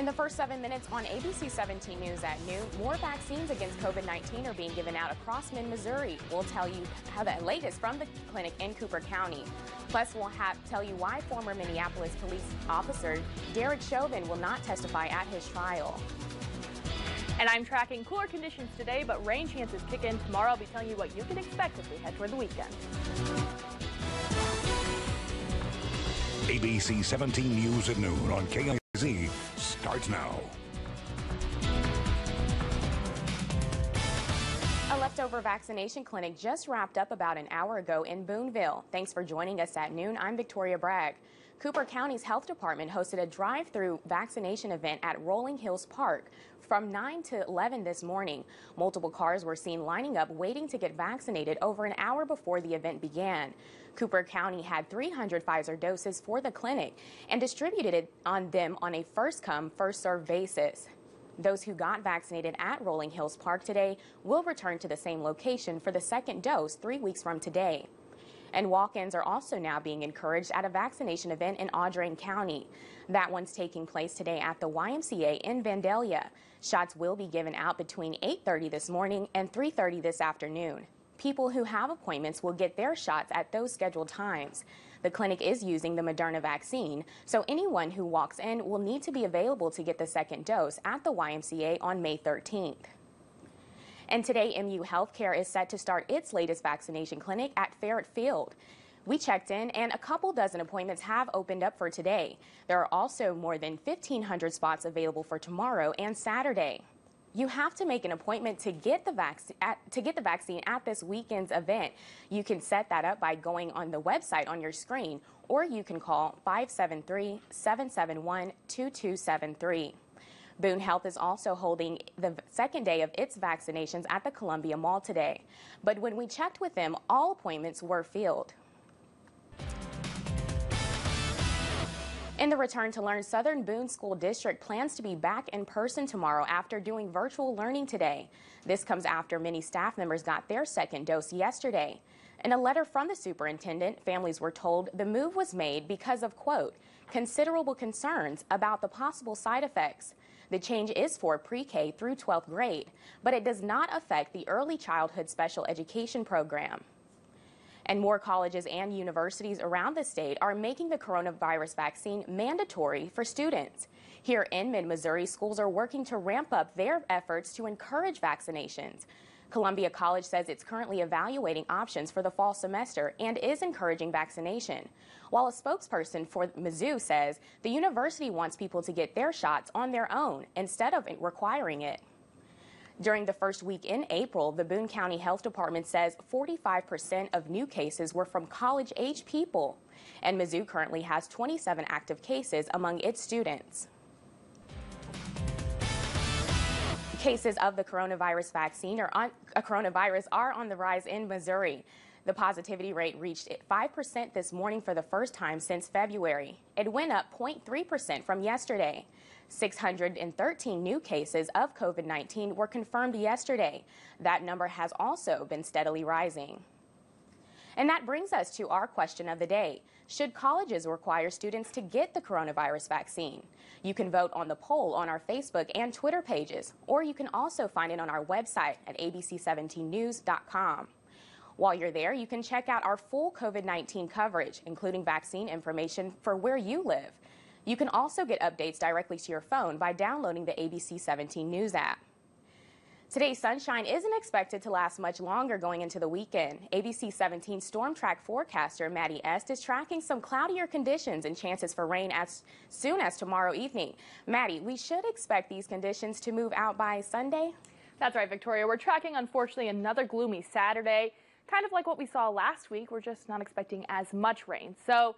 In the first 7 minutes on ABC 17 News at noon, more vaccines against COVID-19 are being given out across Missouri. We'll tell you how the latest from the clinic in Cooper County. Plus, we'll tell you why former Minneapolis police officer Derek Chauvin will not testify at his trial. And I'm tracking cooler conditions today, but rain chances kick in tomorrow. I'll be telling you what you can expect as we head toward the weekend. ABC 17 News at noon on KIZ starts now. A leftover vaccination clinic just wrapped up about an hour ago in Boonville. Thanks for joining us at noon. I'm Victoria Bragg. Cooper County's health department hosted a drive-through vaccination event at Rolling Hills Park from 9 to 11 this morning. Multiple cars were seen lining up waiting to get vaccinated over an hour before the event began. Cooper County had 300 Pfizer doses for the clinic and distributed it on them on a first-come, first-served basis. Those who got vaccinated at Rolling Hills Park today will return to the same location for the second dose 3 weeks from today. And walk-ins are also now being encouraged at a vaccination event in Audrain County. That one's taking place today at the YMCA in Vandalia. Shots will be given out between 8:30 this morning and 3:30 this afternoon. People who have appointments will get their shots at those scheduled times. The clinic is using the Moderna vaccine, so anyone who walks in will need to be available to get the second dose at the YMCA on May 13th. And today, MU Healthcare is set to start its latest vaccination clinic at Ferret Field. We checked in, and a couple dozen appointments have opened up for today. There are also more than 1,500 spots available for tomorrow and Saturday. You have to make an appointment to get the vaccine at this weekend's event. You can set that up by going on the website on your screen, or you can call 573-771-2273. Boone Health is also holding the second day of its vaccinations at the Columbia Mall today. But when we checked with them, all appointments were filled. In the Return to Learn, Southern Boone School District plans to be back in person tomorrow after doing virtual learning today. This comes after many staff members got their second dose yesterday. In a letter from the superintendent, families were told the move was made because of, quote, considerable concerns about the possible side effects. The change is for pre-K through 12th grade, but it does not affect the early childhood special education program. And more colleges and universities around the state are making the coronavirus vaccine mandatory for students. Here in mid-Missouri, schools are working to ramp up their efforts to encourage vaccinations. Columbia College says it's currently evaluating options for the fall semester and is encouraging vaccination, while a spokesperson for Mizzou says the university wants people to get their shots on their own instead of requiring it. During the first week in April, the Boone County Health Department says 45% of new cases were from college-age people, and Mizzou currently has 27 active cases among its students. Cases of the coronavirus vaccine are on the rise in Missouri. The positivity rate reached 5% this morning for the first time since February. It went up 0.3% from yesterday. 613 new cases of COVID-19 were confirmed yesterday. That number has also been steadily rising. And that brings us to our question of the day. Should colleges require students to get the coronavirus vaccine? You can vote on the poll on our Facebook and Twitter pages, or you can also find it on our website at abc17news.com. While you're there, you can check out our full COVID-19 coverage, including vaccine information for where you live. You can also get updates directly to your phone by downloading the ABC 17 News app. Today's sunshine isn't expected to last much longer going into the weekend. ABC 17 Storm Track forecaster Maddie Est is tracking some cloudier conditions and chances for rain as soon as tomorrow evening. Maddie, we should expect these conditions to move out by Sunday? That's right, Victoria. We're tracking, unfortunately, another gloomy Saturday. Kind of like what we saw last week. We're just not expecting as much rain. So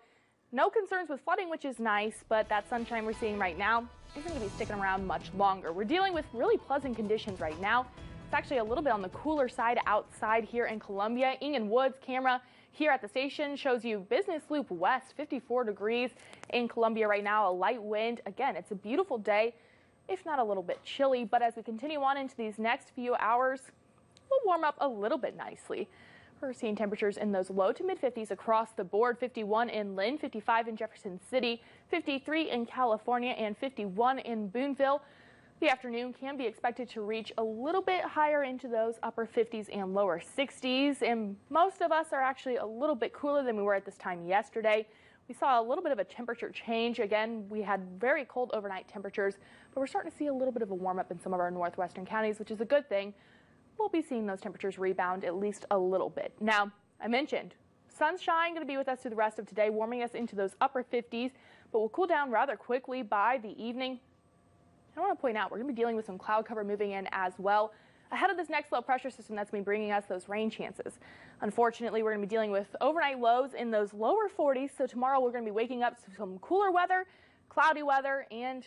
no concerns with flooding, which is nice, but that sunshine we're seeing right now isn't going to be sticking around much longer. We're dealing with really pleasant conditions right now. It's actually a little bit on the cooler side outside here in Columbia. Ian Wood's camera here at the station shows you Business Loop West, 54 degrees in Columbia right now, a light wind. Again, it's a beautiful day, if not a little bit chilly, but as we continue on into these next few hours, we'll warm up a little bit nicely. We're seeing temperatures in those low to mid 50s across the board. 51 in Lynn, 55 in Jefferson City, 53 in California, and 51 in Boonville. The afternoon can be expected to reach a little bit higher into those upper 50s and lower 60s. And most of us are actually a little bit cooler than we were at this time yesterday. We saw a little bit of a temperature change. Again, we had very cold overnight temperatures, but we're starting to see a little bit of a warm up in some of our northwestern counties, which is a good thing. We'll be seeing those temperatures rebound at least a little bit. Now, I mentioned sunshine going to be with us through the rest of today, warming us into those upper 50s, but we'll cool down rather quickly by the evening. I want to point out we're going to be dealing with some cloud cover moving in as well ahead of this next low pressure system that's been bringing us those rain chances. Unfortunately, we're going to be dealing with overnight lows in those lower 40s. So tomorrow we're going to be waking up to some cooler weather, cloudy weather, and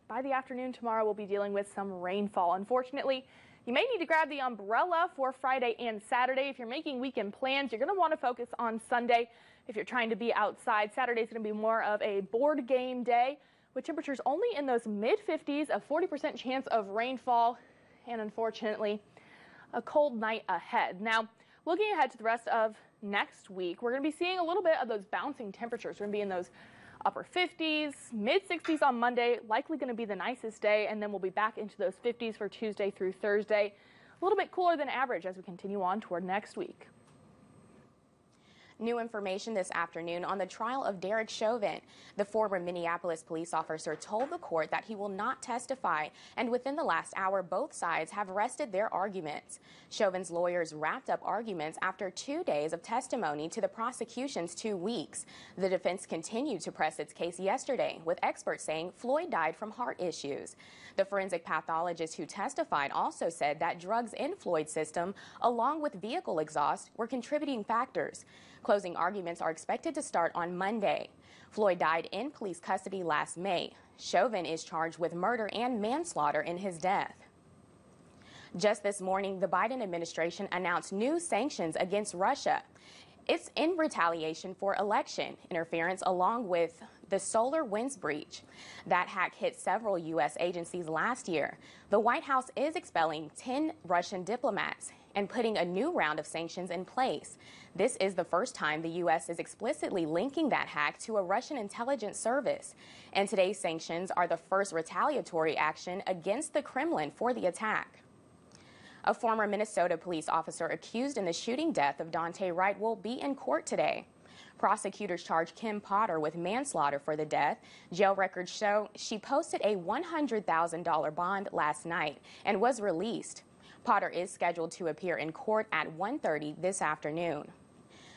by the afternoon tomorrow we'll be dealing with some rainfall. Unfortunately, you may need to grab the umbrella for Friday and Saturday. If you're making weekend plans, you're going to want to focus on Sunday. If you're trying to be outside, Saturday is going to be more of a board game day with temperatures only in those mid 50s, a 40% chance of rainfall, and unfortunately, a cold night ahead. Now, looking ahead to the rest of next week, we're going to be seeing a little bit of those bouncing temperatures. We're going to be in those upper 50s, mid 60s on Monday, likely going to be the nicest day, and then we'll be back into those 50s for Tuesday through Thursday. A little bit cooler than average as we continue on toward next week. New information this afternoon on the trial of Derek Chauvin. The former Minneapolis police officer told the court that he will not testify, and within the last hour, both sides have rested their arguments. Chauvin's lawyers wrapped up arguments after 2 days of testimony to the prosecution's 2 weeks. The defense continued to press its case yesterday, with experts saying Floyd died from heart issues. The forensic pathologist who testified also said that drugs in Floyd's system, along with vehicle exhaust, were contributing factors. Closing arguments are expected to start on Monday. Floyd died in police custody last May. Chauvin is charged with murder and manslaughter in his death. Just this morning, the Biden administration announced new sanctions against Russia. It's in retaliation for election interference along with the SolarWinds breach. That hack hit several U.S. agencies last year. The White House is expelling 10 Russian diplomats and putting a new round of sanctions in place. This is the first time the U.S. is explicitly linking that hack to a Russian intelligence service. And today's sanctions are the first retaliatory action against the Kremlin for the attack. A former Minnesota police officer accused in the shooting death of Daunte Wright will be in court today. Prosecutors charged Kim Potter with manslaughter for the death. Jail records show she posted a $100,000 bond last night and was released. Potter is scheduled to appear in court at 1:30 this afternoon.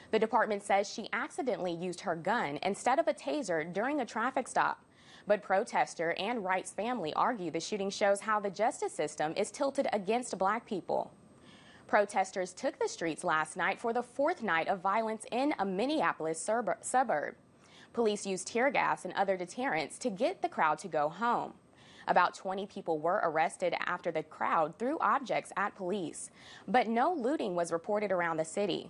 The department says she accidentally used her gun instead of a taser during a traffic stop. But protester and Wright's family argue the shooting shows how the justice system is tilted against black people. Protesters took the streets last night for the 4th night of violence in a Minneapolis suburb. Police used tear gas and other deterrents to get the crowd to go home. About 20 people were arrested after the crowd threw objects at police, but no looting was reported around the city.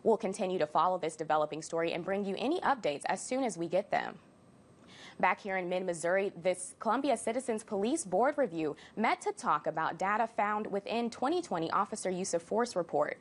We'll continue to follow this developing story and bring you any updates as soon as we get them. Back here in mid-Missouri, this Columbia Citizens Police Board review met to talk about data found within 2020 Officer Use of Force report.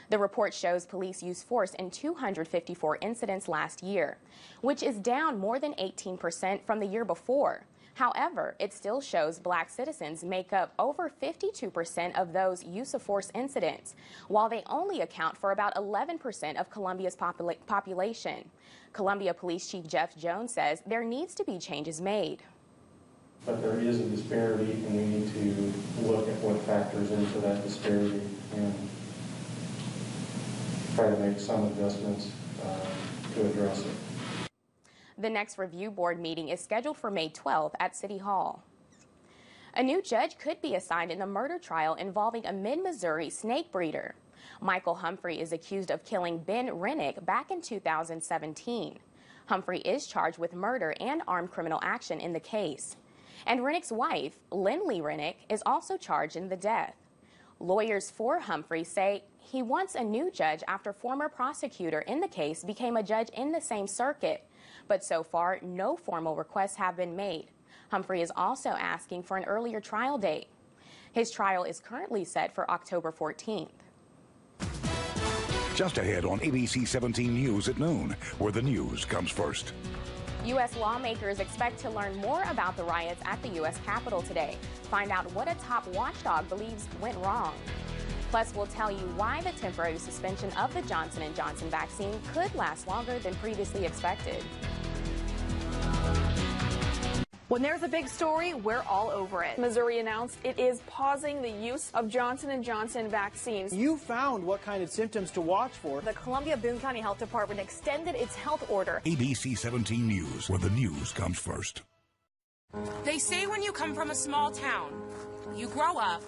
The report shows police used force in 254 incidents last year, which is down more than 18% from the year before. However, it still shows black citizens make up over 52% of those use of force incidents, while they only account for about 11% of Columbia's population. Columbia Police Chief Jeff Jones says there needs to be changes made. But there is a disparity, and we need to look at what factors into that disparity and try to make some adjustments to address it. The next review board meeting is scheduled for May 12th at City Hall. A new judge could be assigned in the murder trial involving a mid-Missouri snake breeder. Michael Humphrey is accused of killing Ben Rennick back in 2017. Humphrey is charged with murder and armed criminal action in the case. And Rennick's wife, Lindley Rennick, is also charged in the death. Lawyers for Humphrey say he wants a new judge after former prosecutor in the case became a judge in the same circuit. But so far, no formal requests have been made. Humphrey is also asking for an earlier trial date. His trial is currently set for October 14th. Just ahead on ABC 17 News at noon, where the news comes first. U.S. lawmakers expect to learn more about the riots at the U.S. Capitol today. Find out what a top watchdog believes went wrong. Plus, we'll tell you why the temporary suspension of the Johnson & Johnson vaccine could last longer than previously expected. When there's a big story, we're all over it. Missouri announced it is pausing the use of Johnson & Johnson vaccines. You found what kind of symptoms to watch for. The Columbia-Boone County Health Department extended its health order. ABC 17 News, where the news comes first. They say when you come from a small town, you grow up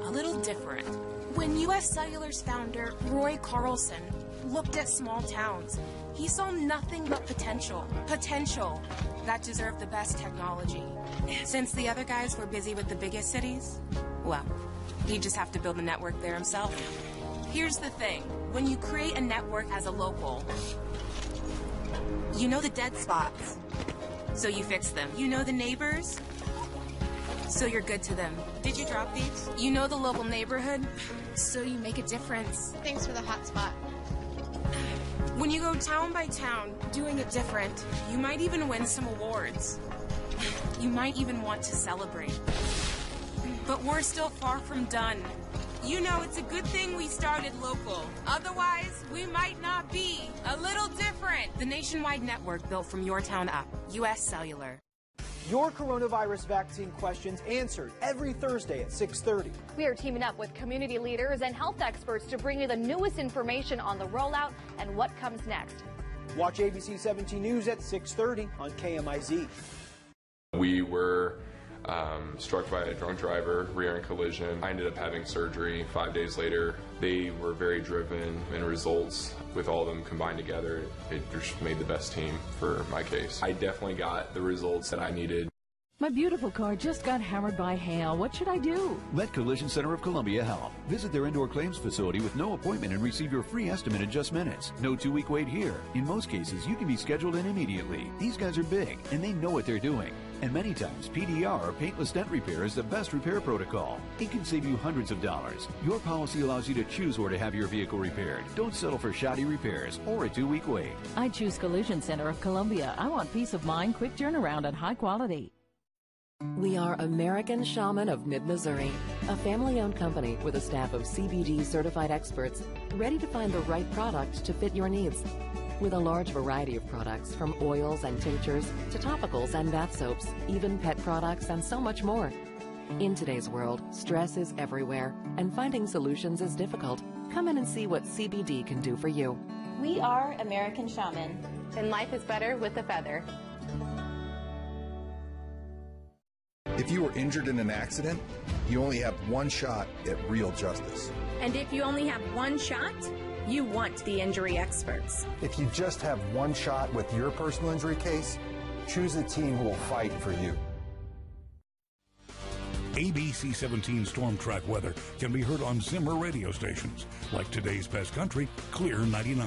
a little different. When U.S. Cellular's founder, Roy Carlson, looked at small towns, he saw nothing but potential. Potential that deserved the best technology. Since the other guys were busy with the biggest cities, well, he'd just have to build a network there himself. Here's the thing. When you create a network as a local, you know the dead spots, so you fix them. You know the neighbors, so you're good to them. Did you drop these? You know the local neighborhood, so you make a difference. Thanks for the hot spot. When you go town by town, doing it different, you might even win some awards. You might even want to celebrate. But we're still far from done. You know, it's a good thing we started local. Otherwise, we might not be. A little different. The nationwide network built from your town up. U.S. Cellular. Your coronavirus vaccine questions answered every Thursday at 6:30. We are teaming up with community leaders and health experts to bring you the newest information on the rollout and what comes next. Watch ABC 17 News at 6:30 on KMIZ. We were struck by a drunk driver, rear-end collision. I ended up having surgery 5 days later. They were very driven, and results with all of them combined together, it just made the best team for my case. I definitely got the results that I needed. My beautiful car just got hammered by hail. What should I do? Let Collision Center of Columbia help. Visit their indoor claims facility with no appointment and receive your free estimate in just minutes. No 2-week wait here. In most cases, you can be scheduled in immediately. These guys are big, and they know what they're doing. And many times, PDR, or paintless dent repair, is the best repair protocol. It can save you hundreds of dollars. Your policy allows you to choose where to have your vehicle repaired. Don't settle for shoddy repairs or a 2-week wait. I choose Collision Center of Columbia. I want peace of mind, quick turnaround, and high quality. We are American Shaman of Mid-Missouri, a family-owned company with a staff of CBD certified experts ready to find the right product to fit your needs. With a large variety of products, from oils and tinctures to topicals and bath soaps, even pet products, and so much more. In today's world, stress is everywhere, and finding solutions is difficult. Come in and see what CBD can do for you. We are American Shaman. And life is better with a feather. If you were injured in an accident, you only have one shot at real justice. And if you only have one shot, you want the injury experts. If you just have one shot with your personal injury case, choose a team who will fight for you. ABC 17 Storm Track weather can be heard on Zimmer radio stations, like today's best country, Clear 99.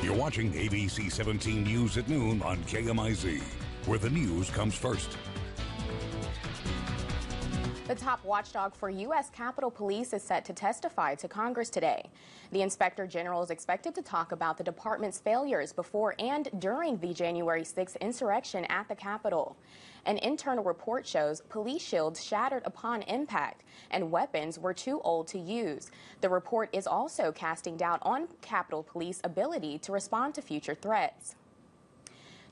You're watching ABC 17 News at noon on KMIZ, where the news comes first. The top watchdog for U.S. Capitol Police is set to testify to Congress today. The Inspector General is expected to talk about the department's failures before and during the January 6th insurrection at the Capitol. An internal report shows police shields shattered upon impact and weapons were too old to use. The report is also casting doubt on Capitol Police ability to respond to future threats.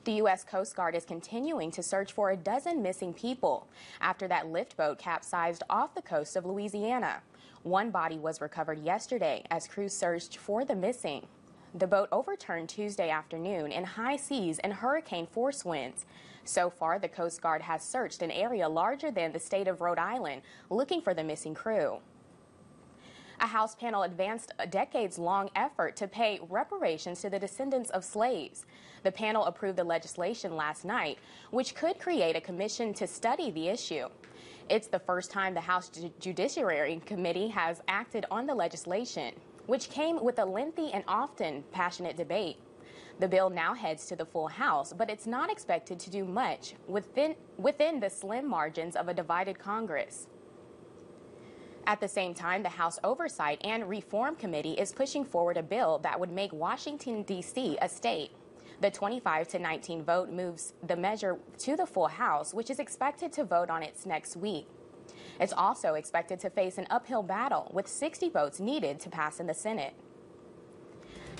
The U.S. Coast Guard is continuing to search for a dozen missing people after that lift boat capsized off the coast of Louisiana. One body was recovered yesterday as crews searched for the missing. The boat overturned Tuesday afternoon in high seas and hurricane force winds. So far, the Coast Guard has searched an area larger than the state of Rhode Island, looking for the missing crew. A House panel advanced a decades-long effort to pay reparations to the descendants of slaves. The panel approved the legislation last night, which could create a commission to study the issue. It's the first time the House Judiciary Committee has acted on the legislation, which came with a lengthy and often passionate debate. The bill now heads to the full House, but it's not expected to do much within the slim margins of a divided Congress. At the same time, the House Oversight and Reform Committee is pushing forward a bill that would make Washington, D.C. a state. The 25-19 vote moves the measure to the full House, which is expected to vote on it next week. It's also expected to face an uphill battle, with 60 votes needed to pass in the Senate.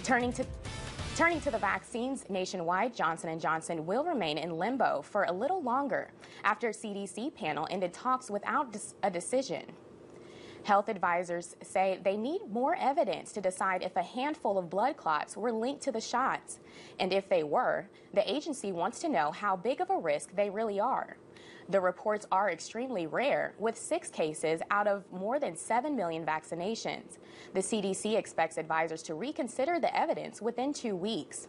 Turning to the vaccines nationwide, Johnson & Johnson will remain in limbo for a little longer after CDC panel ended talks without a decision. Health advisors say they need more evidence to decide if a handful of blood clots were linked to the shots. And if they were, the agency wants to know how big of a risk they really are. The reports are extremely rare, with 6 cases out of more than 7 million vaccinations. The CDC expects advisors to reconsider the evidence within 2 weeks.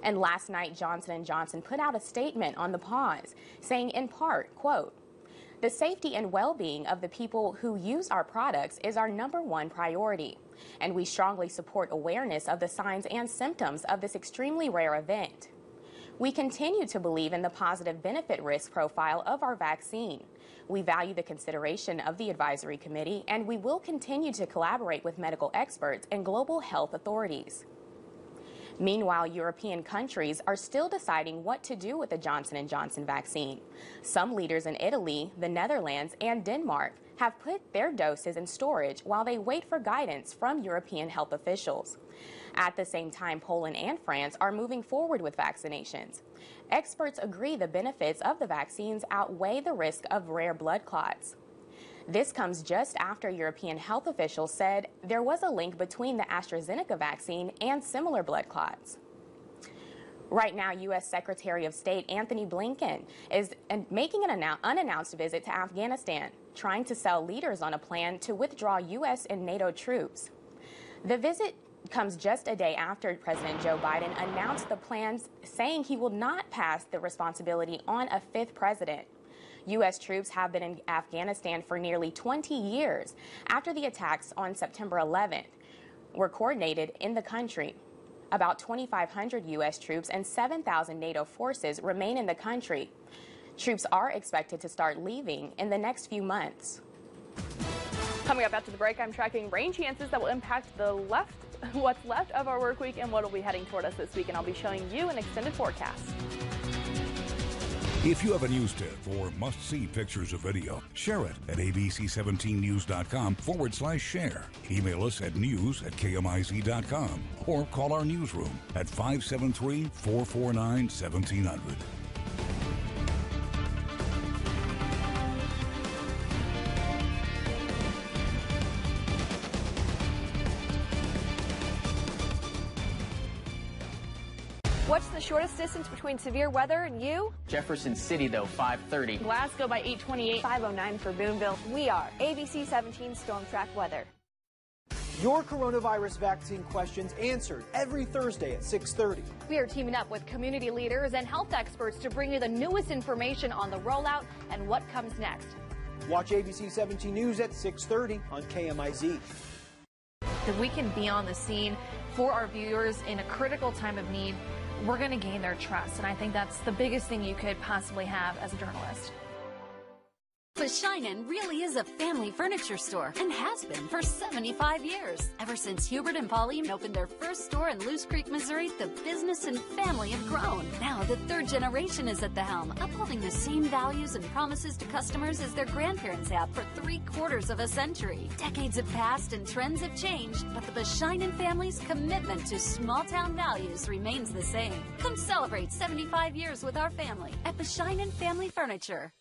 And last night, Johnson & Johnson put out a statement on the pause, saying in part, quote, "The safety and well-being of the people who use our products is our #1 priority, and we strongly support awareness of the signs and symptoms of this extremely rare event. We continue to believe in the positive benefit-risk profile of our vaccine. We value the consideration of the advisory committee, and we will continue to collaborate with medical experts and global health authorities." Meanwhile, European countries are still deciding what to do with the Johnson & Johnson vaccine. Some leaders in Italy, the Netherlands, and Denmark have put their doses in storage while they wait for guidance from European health officials. At the same time, Poland and France are moving forward with vaccinations. Experts agree the benefits of the vaccines outweigh the risk of rare blood clots. This comes just after European health officials said there was a link between the AstraZeneca vaccine and similar blood clots. Right now, U.S. Secretary of State Anthony Blinken is making an unannounced visit to Afghanistan, trying to sell leaders on a plan to withdraw U.S. and NATO troops. The visit comes just a day after President Joe Biden announced the plans, saying he will not pass the responsibility on a 5th president. U.S. troops have been in Afghanistan for nearly 20 years after the attacks on September 11th were coordinated in the country. About 2,500 U.S. troops and 7,000 NATO forces remain in the country. Troops are expected to start leaving in the next few months. Coming up after the break, I'm tracking rain chances that will impact what's left of our work week and what will be heading toward us this week, and I'll be showing you an extended forecast. If you have a news tip or must-see pictures or video, share it at abc17news.com/share. Email us at news@kmiz.com or call our newsroom at 573-449-1700. What's the shortest distance between severe weather and you? Jefferson City, though, 5:30. Glasgow by 8:28. 5:09 for Boonville. We are ABC 17 Storm Track Weather. Your coronavirus vaccine questions answered every Thursday at 6:30. We are teaming up with community leaders and health experts to bring you the newest information on the rollout and what comes next. Watch ABC 17 News at 6:30 on KMIZ. If we can be on the scene for our viewers in a critical time of need, we're going to gain their trust, and I think that's the biggest thing you could possibly have as a journalist. BESCHEINEN really is a family furniture store and has been for 75 years. Ever since Hubert and Pauline opened their first store in Loose Creek, Missouri, the business and family have grown. Now the 3rd generation is at the helm, upholding the same values and promises to customers as their grandparents have for 3/4 of a century. Decades have passed and trends have changed, but the BESCHEINEN family's commitment to small-town values remains the same. Come celebrate 75 years with our family at BESCHEINEN Family Furniture.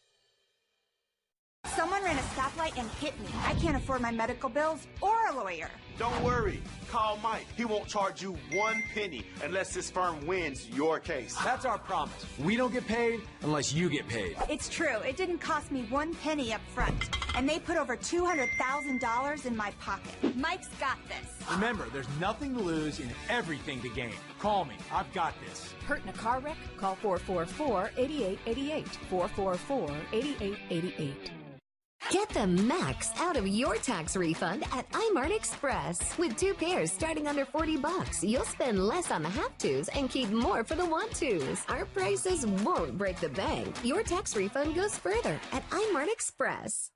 Someone ran a stoplight and hit me. I can't afford my medical bills or a lawyer. Don't worry. Call Mike. He won't charge you 1 penny unless his firm wins your case. That's our promise. We don't get paid unless you get paid. It's true. It didn't cost me 1 penny up front. And they put over $200,000 in my pocket. Mike's got this. Remember, there's nothing to lose and everything to gain. Call me. I've got this. Hurt in a car wreck? Call 444-8888. 444-8888. Get the max out of your tax refund at iMart Express. With 2 pairs starting under $40, you'll spend less on the have-tos and keep more for the want-tos. Our prices won't break the bank. Your tax refund goes further at iMart Express.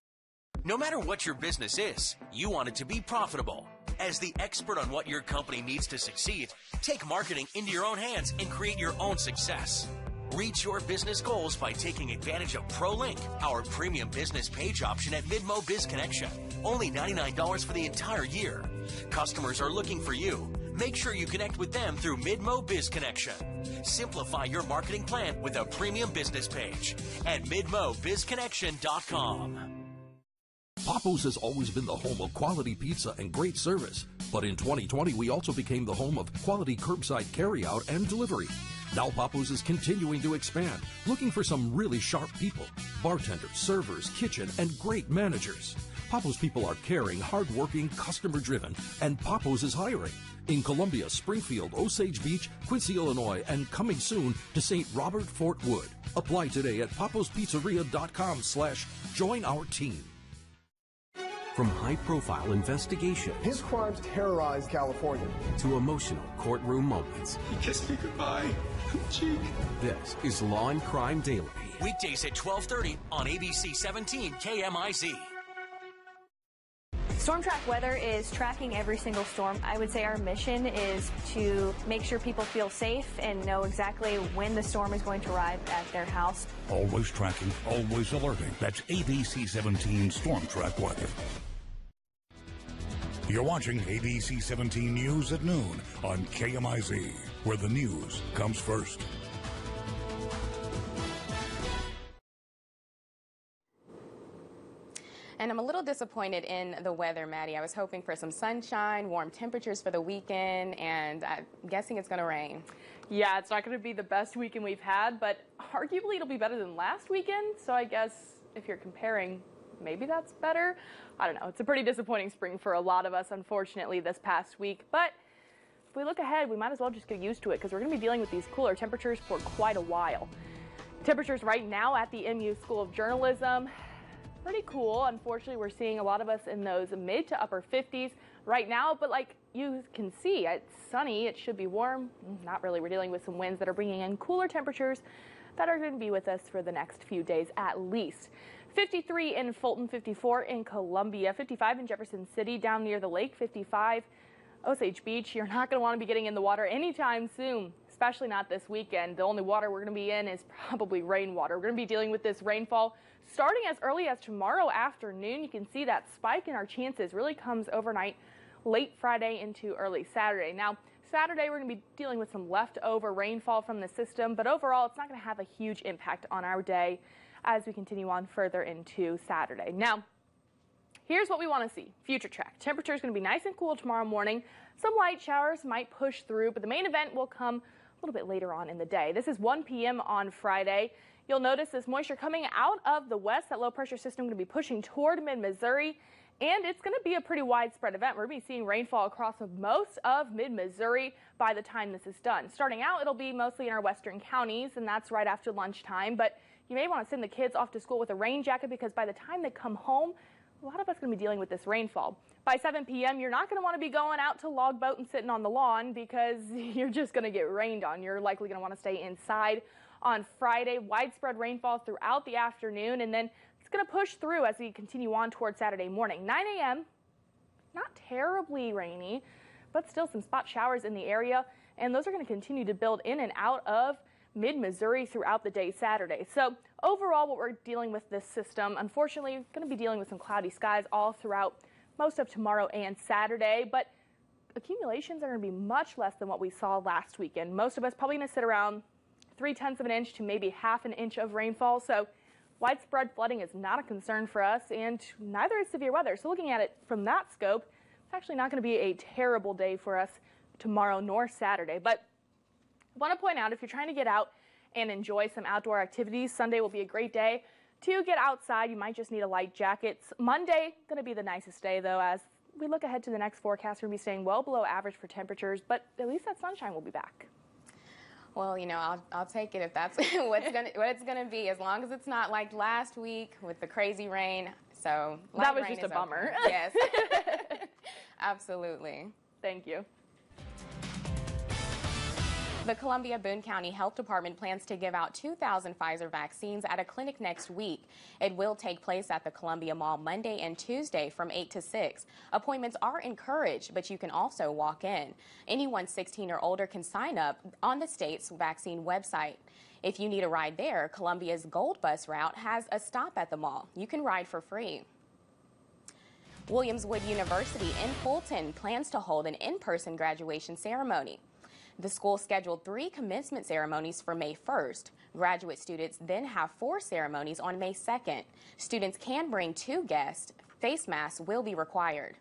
No matter what your business is, you want it to be profitable. As the expert on what your company needs to succeed, take marketing into your own hands and create your own success. Reach your business goals by taking advantage of ProLink, our premium business page option at Midmo Biz Connection. Only $99 for the entire year. Customers are looking for you. Make sure you connect with them through Midmo Biz Connection. Simplify your marketing plan with a premium business page at MidmoBizConnection.com. Papo's has always been the home of quality pizza and great service. But in 2020, we also became the home of quality curbside carryout and delivery. Now Papo's is continuing to expand, looking for some really sharp people. Bartenders, servers, kitchen, and great managers. Papo's people are caring, hardworking, customer-driven, and Papo's is hiring. In Columbia, Springfield, Osage Beach, Quincy, Illinois, and coming soon to St. Robert, Fort Wood. Apply today at papospizzeria.com/join our team. From high-profile investigation, his crimes terrorized California, to emotional courtroom moments. He kissed me goodbye. Cheek. This is Law and Crime Daily. Weekdays at 12:30 on ABC 17 KMIZ. Storm Track Weather is tracking every single storm. I would say our mission is to make sure people feel safe and know exactly when the storm is going to arrive at their house. Always tracking, always alerting. That's ABC 17 Storm Track Weather. You're watching ABC 17 News at noon on KMIZ, where the news comes first. And I'm a little disappointed in the weather, Maddie. I was hoping for some sunshine, warm temperatures for the weekend, and I'm guessing it's going to rain. Yeah, it's not going to be the best weekend we've had, but arguably it'll be better than last weekend. So I guess if you're comparing, maybe that's better. I don't know. It's a pretty disappointing spring for a lot of us, unfortunately, this past week. But if we look ahead, we might as well just get used to it because we're going to be dealing with these cooler temperatures for quite a while. Temperatures right now at the MU School of Journalism, pretty cool. Unfortunately, we're seeing a lot of us in those mid to upper 50s right now, but like you can see, it's sunny, it should be warm. Not really. We're dealing with some winds that are bringing in cooler temperatures that are going to be with us for the next few days at least. 53 in Fulton, 54 in Columbia, 55 in Jefferson City, down near the lake, 55 Osage Beach. You're not going to want to be getting in the water anytime soon, especially not this weekend. The only water we're going to be in is probably rainwater. We're going to be dealing with this rainfall starting as early as tomorrow afternoon. You can see that spike in our chances really comes overnight, late Friday into early Saturday. Now, Saturday we're going to be dealing with some leftover rainfall from the system, but overall it's not going to have a huge impact on our day as we continue on further into Saturday. Now, here's what we want to see. Future track. Temperature is going to be nice and cool tomorrow morning. Some light showers might push through, but the main event will come a little bit later on in the day. This is 1 p.m. on Friday. You'll notice this moisture coming out of the west. That low pressure system going to be pushing toward mid-Missouri, and it's going to be a pretty widespread event. We're going to be seeing rainfall across most of mid-Missouri by the time this is done. Starting out, it'll be mostly in our western counties, and that's right after lunchtime, but you may want to send the kids off to school with a rain jacket because by the time they come home, a lot of us are going to be dealing with this rainfall. By 7 p.m., you're not going to want to be going out to log boat and sitting on the lawn because you're just going to get rained on. You're likely going to want to stay inside. On Friday, widespread rainfall throughout the afternoon, and then it's going to push through as we continue on toward Saturday morning. 9 a.m., not terribly rainy, but still some spot showers in the area, and those are going to continue to build in and out of mid-Missouri throughout the day Saturday. So overall, what we're dealing with this system, unfortunately, going to be dealing with some cloudy skies all throughout most of tomorrow and Saturday, but accumulations are going to be much less than what we saw last weekend. Most of us probably going to sit around 0.3 of an inch to maybe 1/2 inch of rainfall. So widespread flooding is not a concern for us, and neither is severe weather. So looking at it from that scope, it's actually not going to be a terrible day for us tomorrow nor Saturday. But I want to point out, if you're trying to get out and enjoy some outdoor activities, Sunday will be a great day to get outside. You might just need a light jacket. Monday, going to be the nicest day, though, as we look ahead to the next forecast. We're going to be staying well below average for temperatures, but at least that sunshine will be back. Well, you know, I'll take it if that's what it's gonna be, as long as it's not like last week with the crazy rain. So that was just a bummer. Okay. Yes, absolutely. Thank you. The Columbia-Boone County Health Department plans to give out 2,000 Pfizer vaccines at a clinic next week. It will take place at the Columbia Mall Monday and Tuesday from 8 to 6. Appointments are encouraged, but you can also walk in. Anyone 16 or older can sign up on the state's vaccine website. If you need a ride there, Columbia's Gold Bus route has a stop at the mall. You can ride for free. Williamswood University in Fulton plans to hold an in-person graduation ceremony. The school scheduled 3 commencement ceremonies for May 1st. Graduate students then have 4 ceremonies on May 2nd. Students can bring 2 guests. Face masks will be required.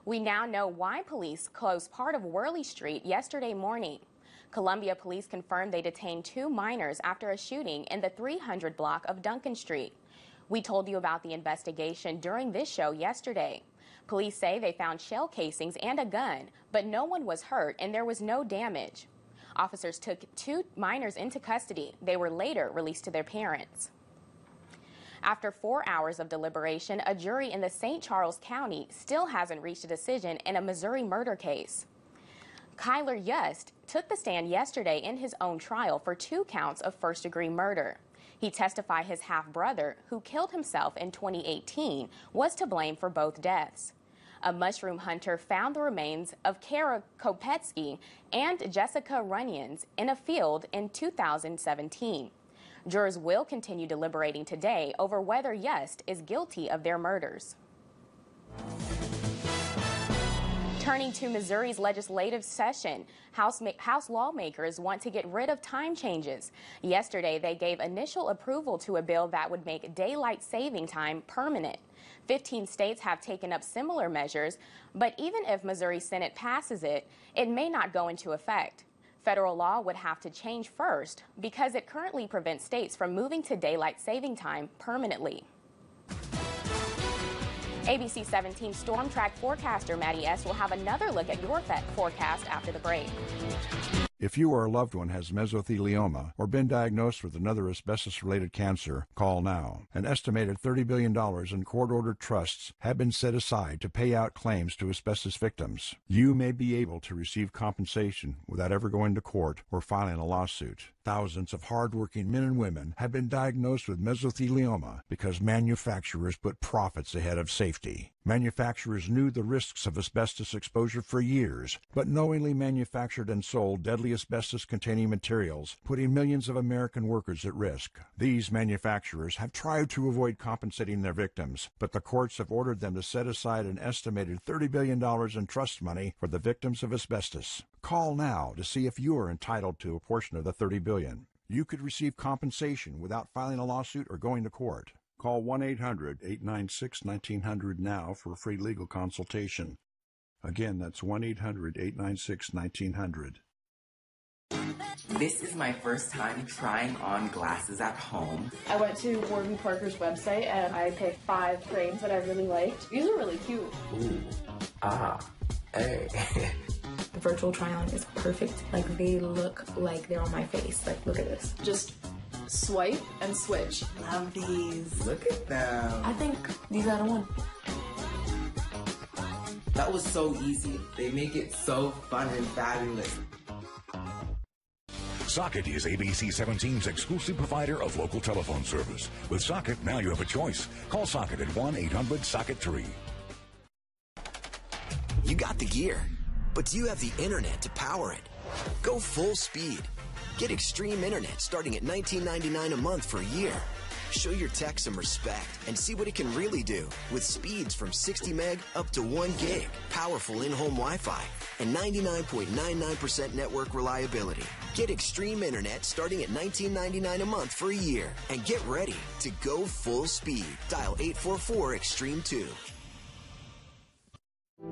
We now know why police closed part of Worley Street yesterday morning. Columbia police confirmed they detained 2 minors after a shooting in the 300 block of Duncan Street. We told you about the investigation during this show yesterday. Police say they found shell casings and a gun, but no one was hurt and there was no damage. Officers took 2 minors into custody. They were later released to their parents. After 4 hours of deliberation, a jury in the St. Charles County still hasn't reached a decision in a Missouri murder case. Kyler Yust took the stand yesterday in his own trial for 2 counts of first-degree murder. He testified his half-brother, who killed himself in 2018, was to blame for both deaths. A mushroom hunter found the remains of Kara Kopetsky and Jessica Runyons in a field in 2017. Jurors will continue deliberating today over whether Yust is guilty of their murders. Turning to Missouri's legislative session, House lawmakers want to get rid of time changes. Yesterday, they gave initial approval to a bill that would make daylight saving time permanent. 15 states have taken up similar measures, but even if Missouri Senate passes it, it may not go into effect. Federal law would have to change first because it currently prevents states from moving to daylight saving time permanently. ABC 17 Storm Track forecaster Maddie S. will have another look at your forecast after the break. If you or a loved one has mesothelioma or been diagnosed with another asbestos-related cancer, call now. An estimated $30 billion in court-ordered trusts have been set aside to pay out claims to asbestos victims. You may be able to receive compensation without ever going to court or filing a lawsuit. Thousands of hardworking men and women have been diagnosed with mesothelioma because manufacturers put profits ahead of safety. Manufacturers knew the risks of asbestos exposure for years, but knowingly manufactured and sold deadly asbestos-containing materials, putting millions of American workers at risk. These manufacturers have tried to avoid compensating their victims, but the courts have ordered them to set aside an estimated $30 billion in trust money for the victims of asbestos. Call now to see if you are entitled to a portion of the $30 billion. You could receive compensation without filing a lawsuit or going to court. Call 1-800-896-1900 now for a free legal consultation. Again, that's 1-800-896-1900. This is my first time trying on glasses at home. I went to Warby Parker's website and I picked 5 frames that I really liked. These are really cute. Ooh. Hey. The virtual try-on is perfect. Like, they look like they're on my face. Like, look at this. Just swipe and switch. Love these. Look at them. I think these out of 1. That was so easy. They make it so fun and fabulous. Socket is ABC 17's exclusive provider of local telephone service. With Socket, now you have a choice. Call Socket at 1-800-SOCKET-3. You got the gear, but do you have the internet to power it? Go full speed. Get Extreme Internet starting at $19.99 a month for a year. Show your tech some respect and see what it can really do with speeds from 60 meg up to 1 gig, powerful in-home Wi-Fi, and 99.99% network reliability. Get Extreme Internet starting at $19.99 a month for a year and get ready to go full speed. Dial 844-EXTREME2.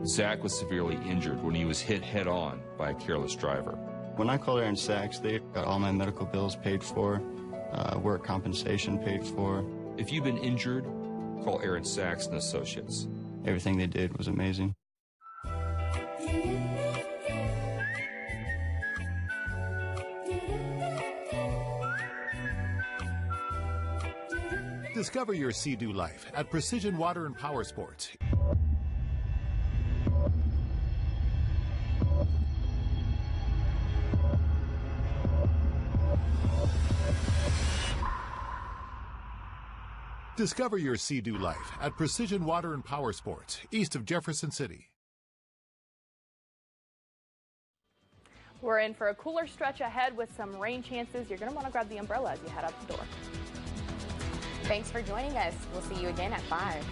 Zach was severely injured when he was hit head-on by a careless driver. When I called Aaron Sachs, they got all my medical bills paid for, work compensation paid for. If you've been injured, call Aaron Sachs and Associates. Everything they did was amazing. Discover your Sea-Doo life at Precision Water and Power Sports. Discover your Sea-Doo life at Precision Water and Power Sports, east of Jefferson City. We're in for a cooler stretch ahead with some rain chances. You're going to want to grab the umbrella as you head out the door. Thanks for joining us. We'll see you again at 5.